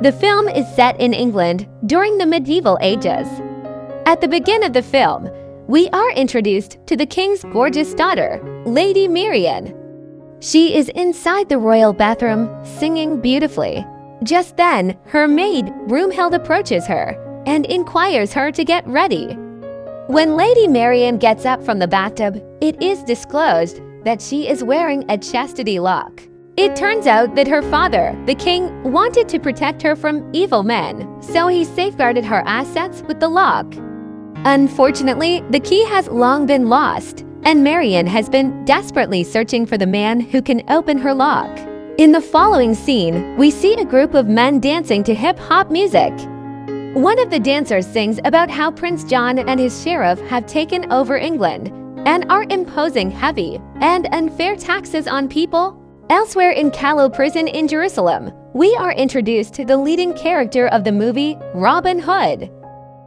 The film is set in England during the medieval ages. At the beginning of the film, we are introduced to the king's gorgeous daughter, Lady Marian. She is inside the royal bathroom, singing beautifully. Just then, her maid, Broomhild, approaches her and inquires her to get ready. When Lady Marian gets up from the bathtub, it is disclosed that she is wearing a chastity lock. It turns out that her father, the king, wanted to protect her from evil men, so he safeguarded her assets with the lock. Unfortunately, the key has long been lost, and Marian has been desperately searching for the man who can open her lock. In the following scene, we see a group of men dancing to hip-hop music. One of the dancers sings about how Prince John and his sheriff have taken over England and are imposing heavy and unfair taxes on people. Elsewhere in Callow Prison in Jerusalem, we are introduced to the leading character of the movie, Robin Hood.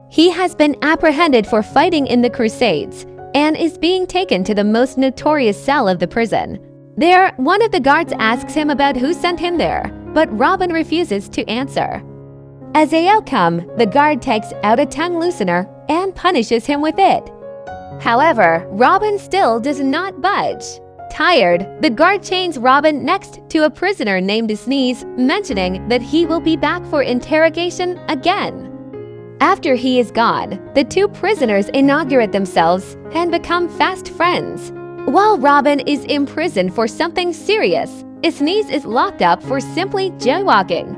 He has been apprehended for fighting in the Crusades and is being taken to the most notorious cell of the prison. There, one of the guards asks him about who sent him there, but Robin refuses to answer. As a outcome, the guard takes out a tongue loosener and punishes him with it. However, Robin still does not budge. Tired, the guard chains Robin next to a prisoner named Sneeze, mentioning that he will be back for interrogation again. After he is gone, the two prisoners inaugurate themselves and become fast friends. While Robin is imprisoned for something serious, Sneeze is locked up for simply jaywalking.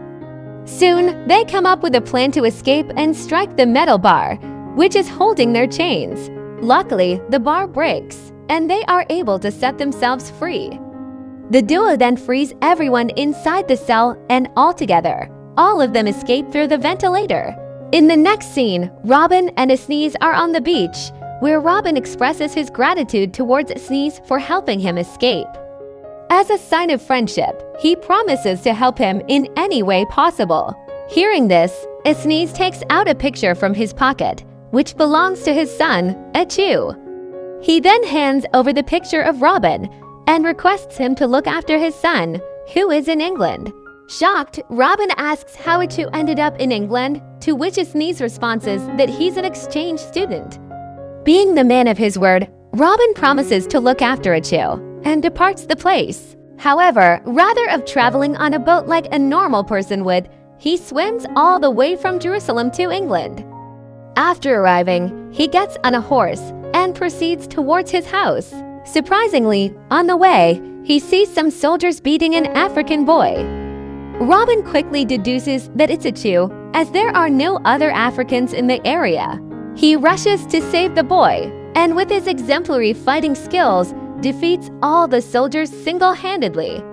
Soon, they come up with a plan to escape and strike the metal bar, which is holding their chains. Luckily, the bar breaks, and they are able to set themselves free. The duo then frees everyone inside the cell, and altogether, all of them escape through the ventilator. In the next scene, Robin and Sneeze are on the beach, where Robin expresses his gratitude towards Sneeze for helping him escape. As a sign of friendship, he promises to help him in any way possible. Hearing this, Sneeze takes out a picture from his pocket, which belongs to his son, Achu. He then hands over the picture of Robin and requests him to look after his son, who is in England. Shocked, Robin asks how Achu ended up in England, to which Sneeze responds that he's an exchange student. Being the man of his word, Robin promises to look after Achu and departs the place. However, rather of traveling on a boat like a normal person would, he swims all the way from Jerusalem to England. After arriving, he gets on a horse and proceeds towards his house. Surprisingly, on the way, he sees some soldiers beating an African boy. Robin quickly deduces that it's Achu, as there are no other Africans in the area. He rushes to save the boy, and with his exemplary fighting skills, defeats all the soldiers single-handedly.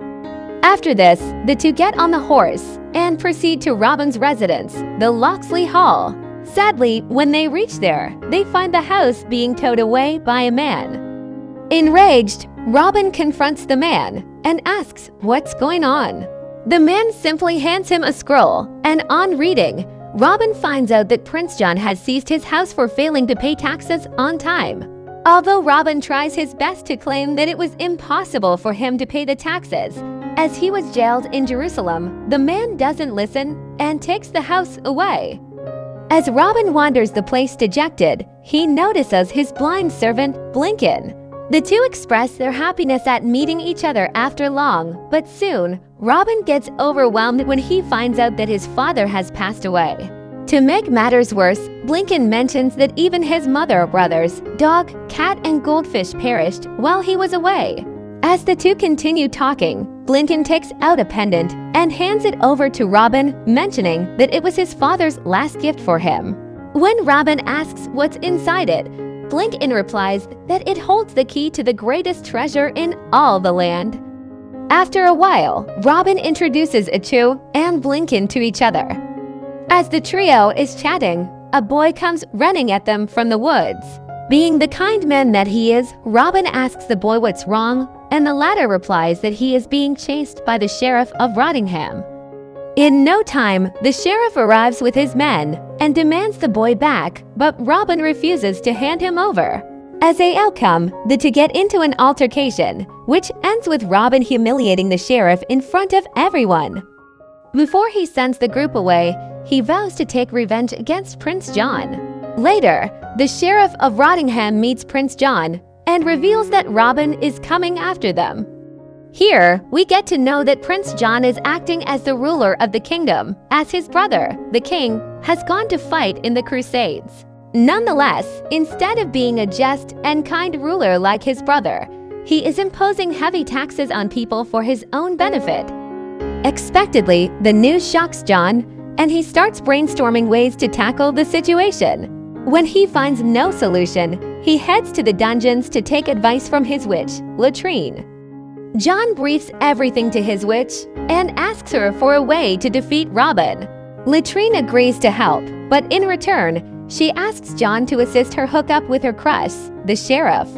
After this, the two get on the horse and proceed to Robin's residence, the Locksley Hall. Sadly, when they reach there, they find the house being towed away by a man. Enraged, Robin confronts the man and asks what's going on. The man simply hands him a scroll, and on reading, Robin finds out that Prince John has seized his house for failing to pay taxes on time. Although Robin tries his best to claim that it was impossible for him to pay the taxes, as he was jailed in Jerusalem, the man doesn't listen and takes the house away. As Robin wanders the place dejected, he notices his blind servant, Blinken. The two express their happiness at meeting each other after long, but soon, Robin gets overwhelmed when he finds out that his father has passed away. To make matters worse, Blinken mentions that even his mother, brothers, dog, cat, and goldfish perished while he was away. As the two continue talking, Blinken takes out a pendant and hands it over to Robin, mentioning that it was his father's last gift for him. When Robin asks what's inside it, Blinken replies that it holds the key to the greatest treasure in all the land. After a while, Robin introduces Achu and Blinken to each other. As the trio is chatting, a boy comes running at them from the woods. Being the kind man that he is, Robin asks the boy what's wrong, and the latter replies that he is being chased by the sheriff of Rottingham. In no time, the sheriff arrives with his men and demands the boy back, but Robin refuses to hand him over. As a outcome, the two get into an altercation, which ends with Robin humiliating the sheriff in front of everyone. Before he sends the group away, he vows to take revenge against Prince John. Later, the Sheriff of Rottingham meets Prince John and reveals that Robin is coming after them. Here, we get to know that Prince John is acting as the ruler of the kingdom, as his brother, the king, has gone to fight in the Crusades. Nonetheless, instead of being a just and kind ruler like his brother, he is imposing heavy taxes on people for his own benefit. Expectedly, the news shocks John, and he starts brainstorming ways to tackle the situation. When he finds no solution, he heads to the dungeons to take advice from his witch, Latrine. John briefs everything to his witch and asks her for a way to defeat Robin. Latrine agrees to help, but in return, she asks John to assist her hook up with her crush, the sheriff.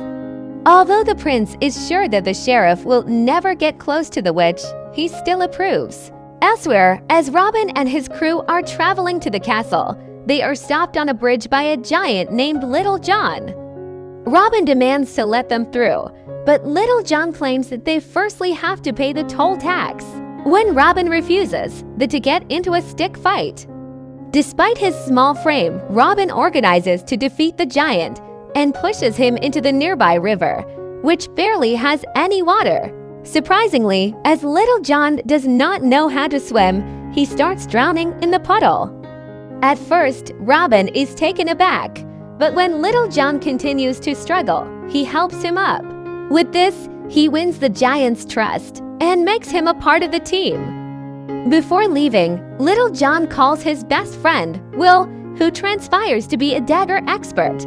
Although the prince is sure that the sheriff will never get close to the witch, he still approves. Elsewhere, as Robin and his crew are traveling to the castle, they are stopped on a bridge by a giant named Little John. Robin demands to let them through, but Little John claims that they firstly have to pay the toll tax. When Robin refuses, they get into a stick fight. Despite his small frame, Robin organizes to defeat the giant and pushes him into the nearby river, which barely has any water. Surprisingly, as Little John does not know how to swim, he starts drowning in the puddle. At first, Robin is taken aback, but when Little John continues to struggle, he helps him up. With this, he wins the giant's trust and makes him a part of the team. Before leaving, Little John calls his best friend, Will, who transpires to be a dagger expert.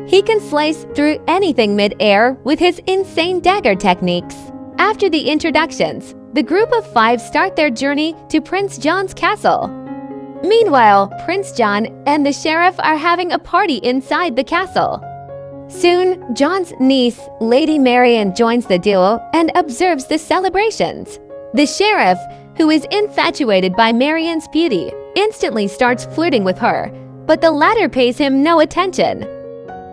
He can slice through anything mid-air with his insane dagger techniques. After the introductions, the group of 5 start their journey to Prince John's castle. Meanwhile, Prince John and the sheriff are having a party inside the castle. Soon, John's niece, Lady Marian, joins the duo and observes the celebrations. The sheriff, who is infatuated by Marian's beauty, instantly starts flirting with her, but the latter pays him no attention.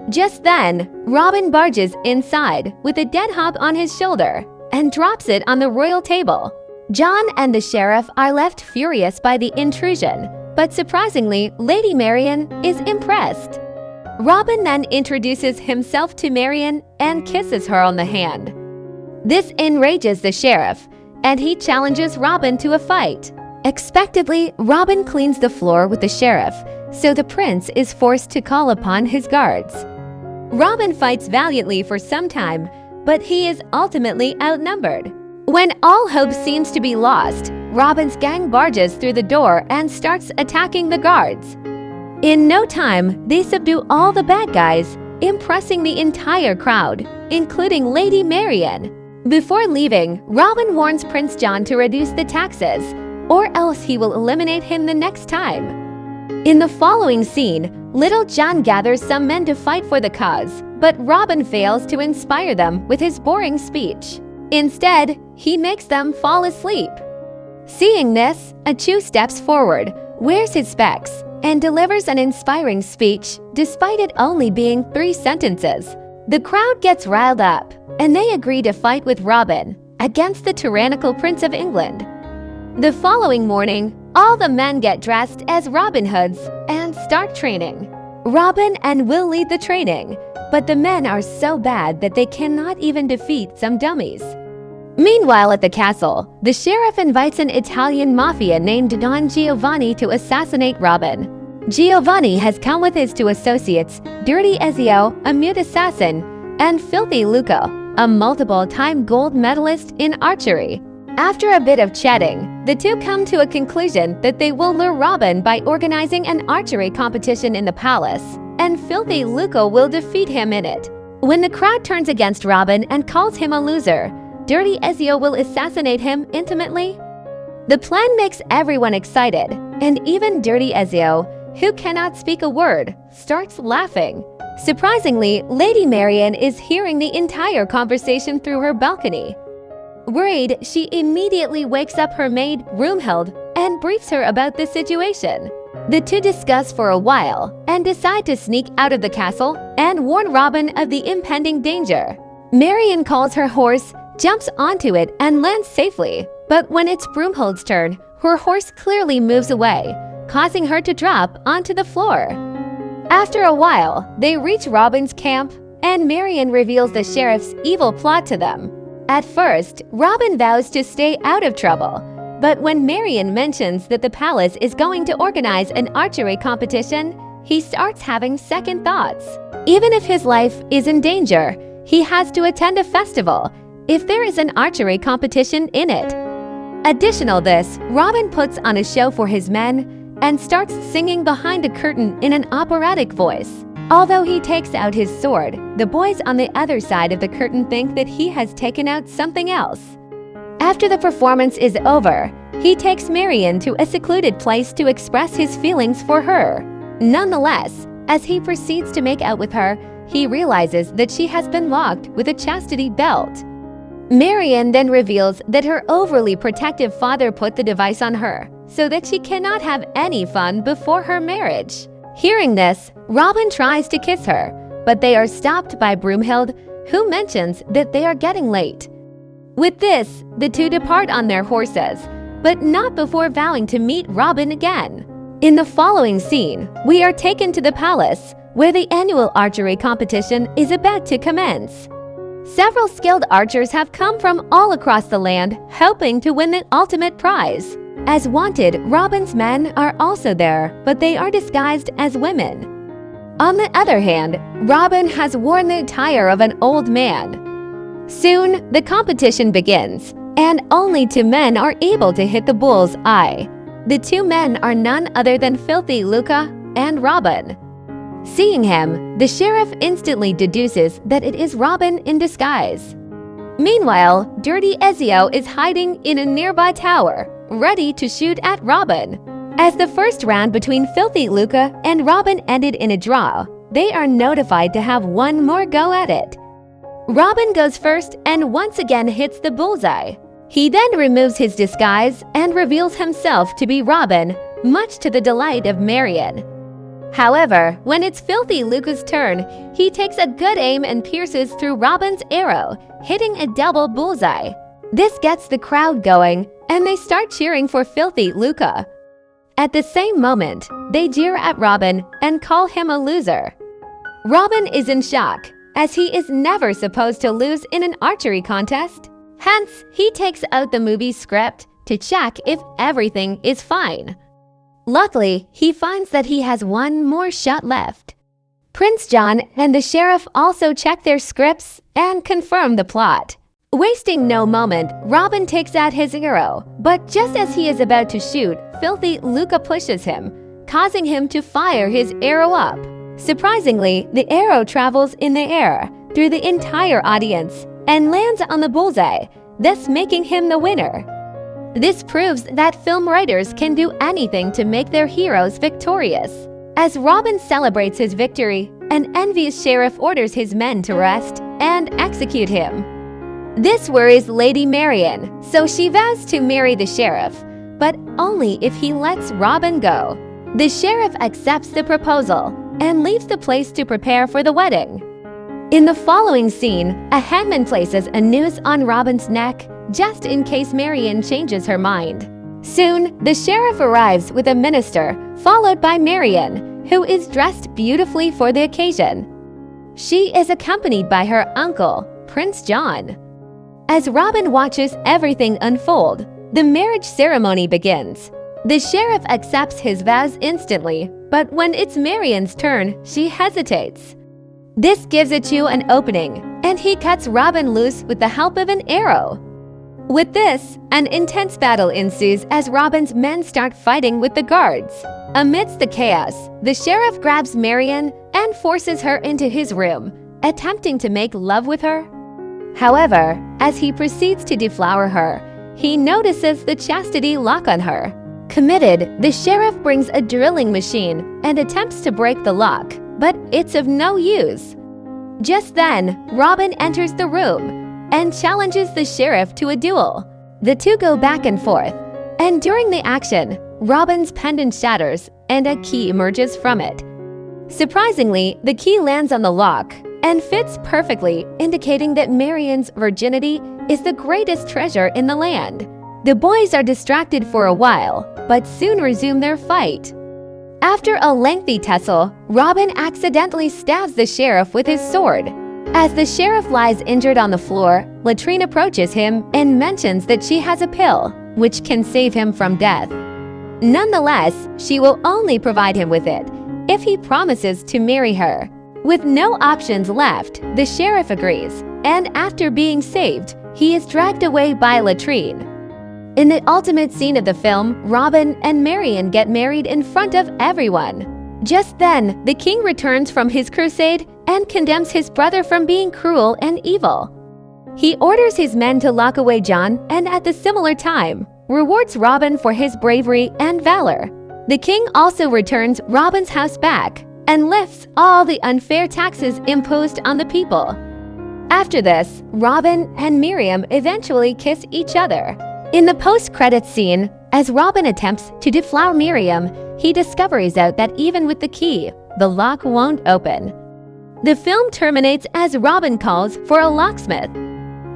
Just then, Robin barges inside with a dead hop on his shoulder and drops it on the royal table. John and the sheriff are left furious by the intrusion, but surprisingly, Lady Marian is impressed. Robin then introduces himself to Marian and kisses her on the hand. This enrages the sheriff, and he challenges Robin to a fight. Expectedly, Robin cleans the floor with the sheriff, so the prince is forced to call upon his guards. Robin fights valiantly for some time, but he is ultimately outnumbered. When all hope seems to be lost, Robin's gang barges through the door and starts attacking the guards. In no time, they subdue all the bad guys, impressing the entire crowd, including Lady Marian. Before leaving, Robin warns Prince John to reduce the taxes, or else he will eliminate him the next time. In the following scene, Little John gathers some men to fight for the cause, but Robin fails to inspire them with his boring speech. Instead, he makes them fall asleep. Seeing this, Achu steps forward, wears his specs, and delivers an inspiring speech despite it only being 3 sentences. The crowd gets riled up, and they agree to fight with Robin against the tyrannical Prince of England. The following morning, all the men get dressed as Robin Hoods and start training. Robin and Will lead the training, but the men are so bad that they cannot even defeat some dummies. Meanwhile at the castle, the sheriff invites an Italian mafia named Don Giovanni to assassinate Robin. Giovanni has come with his 2 associates, Dirty Ezio, a mute assassin, and Filthy Luca, a multiple-time gold medalist in archery. After a bit of chatting, the 2 come to a conclusion that they will lure Robin by organizing an archery competition in the palace, and Filthy Luca will defeat him in it. When the crowd turns against Robin and calls him a loser, Dirty Ezio will assassinate him intimately. The plan makes everyone excited, and even Dirty Ezio, who cannot speak a word, starts laughing. Surprisingly, Lady Marian is hearing the entire conversation through her balcony. Worried, she immediately wakes up her maid, Broomhild, and briefs her about the situation. The 2 discuss for a while and decide to sneak out of the castle and warn Robin of the impending danger. Marian calls her horse, jumps onto it, and lands safely. But when it's Broomhild's turn, her horse clearly moves away, causing her to drop onto the floor. After a while, they reach Robin's camp, and Marian reveals the sheriff's evil plot to them. At first, Robin vows to stay out of trouble, but when Marian mentions that the palace is going to organize an archery competition, he starts having second thoughts. Even if his life is in danger, he has to attend a festival if there is an archery competition in it. Additional this, Robin puts on a show for his men and starts singing behind a curtain in an operatic voice. Although he takes out his sword, the boys on the other side of the curtain think that he has taken out something else. After the performance is over, he takes Marian to a secluded place to express his feelings for her. Nonetheless, as he proceeds to make out with her, he realizes that she has been locked with a chastity belt. Marian then reveals that her overly protective father put the device on her so that she cannot have any fun before her marriage. Hearing this, Robin tries to kiss her, but they are stopped by Broomhild, who mentions that they are getting late. With this, the two depart on their horses, but not before vowing to meet Robin again. In the following scene, we are taken to the palace, where the annual archery competition is about to commence. Several skilled archers have come from all across the land, hoping to win the ultimate prize. As wanted, Robin's men are also there, but they are disguised as women. On the other hand, Robin has worn the attire of an old man. Soon, the competition begins, and only 2 men are able to hit the bull's eye. The 2 men are none other than Filthy Luca and Robin. Seeing him, the sheriff instantly deduces that it is Robin in disguise. Meanwhile, Dirty Ezio is hiding in a nearby tower, ready to shoot at Robin. As the first round between Filthy Luca and Robin ended in a draw, they are notified to have one more go at it. Robin goes first and once again hits the bullseye. He then removes his disguise and reveals himself to be Robin, much to the delight of Marian. However, when it's Filthy Luca's turn, he takes a good aim and pierces through Robin's arrow, hitting a double bullseye. This gets the crowd going, and they start cheering for Filthy Luca. At the same moment, they jeer at Robin and call him a loser. Robin is in shock, as he is never supposed to lose in an archery contest. Hence, he takes out the movie script to check if everything is fine. Luckily, he finds that he has one more shot left. Prince John and the sheriff also check their scripts and confirm the plot. Wasting no moment, Robin takes out his arrow, but just as he is about to shoot, Filthy Luca pushes him, causing him to fire his arrow up. Surprisingly, the arrow travels in the air through the entire audience and lands on the bullseye, thus making him the winner. This proves that film writers can do anything to make their heroes victorious. As Robin celebrates his victory, an envious sheriff orders his men to arrest and execute him. This worries Lady Marian, so she vows to marry the sheriff, but only if he lets Robin go. The sheriff accepts the proposal and leaves the place to prepare for the wedding. In the following scene, a headman places a noose on Robin's neck just in case Marian changes her mind. Soon, the sheriff arrives with a minister, followed by Marian, who is dressed beautifully for the occasion. She is accompanied by her uncle, Prince John. As Robin watches everything unfold, the marriage ceremony begins. The sheriff accepts his vows instantly, but when it's Marian's turn, she hesitates. This gives Achu an opening, and he cuts Robin loose with the help of an arrow. With this, an intense battle ensues as Robin's men start fighting with the guards. Amidst the chaos, the sheriff grabs Marian and forces her into his room, attempting to make love with her. However, as he proceeds to deflower her, he notices the chastity lock on her. Committed, the sheriff brings a drilling machine and attempts to break the lock, but it's of no use. Just then, Robin enters the room and challenges the sheriff to a duel. The two go back and forth, and during the action, Robin's pendant shatters and a key emerges from it. Surprisingly, the key lands on the lock and fits perfectly, indicating that Marian's virginity is the greatest treasure in the land. The boys are distracted for a while, but soon resume their fight. After a lengthy tussle, Robin accidentally stabs the sheriff with his sword. As the sheriff lies injured on the floor, Latrine approaches him and mentions that she has a pill, which can save him from death. Nonetheless, she will only provide him with it if he promises to marry her. With no options left, the sheriff agrees, and after being saved, he is dragged away by Latrine. In the ultimate scene of the film, Robin and Marian get married in front of everyone. Just then, the king returns from his crusade and condemns his brother from being cruel and evil. He orders his men to lock away John and at the similar time, rewards Robin for his bravery and valor. The king also returns Robin's house back and lifts all the unfair taxes imposed on the people. After this, Robin and Miriam eventually kiss each other. In the post-credits scene, as Robin attempts to deflower Miriam, he discovers out that even with the key, the lock won't open. The film terminates as Robin calls for a locksmith.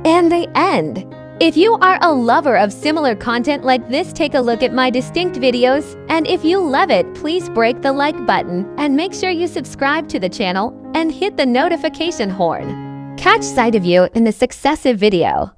And they end. If you are a lover of similar content like this, take a look at my distinct videos, and if you love it, please break the like button and make sure you subscribe to the channel and hit the notification horn. Catch sight of you in the successive video.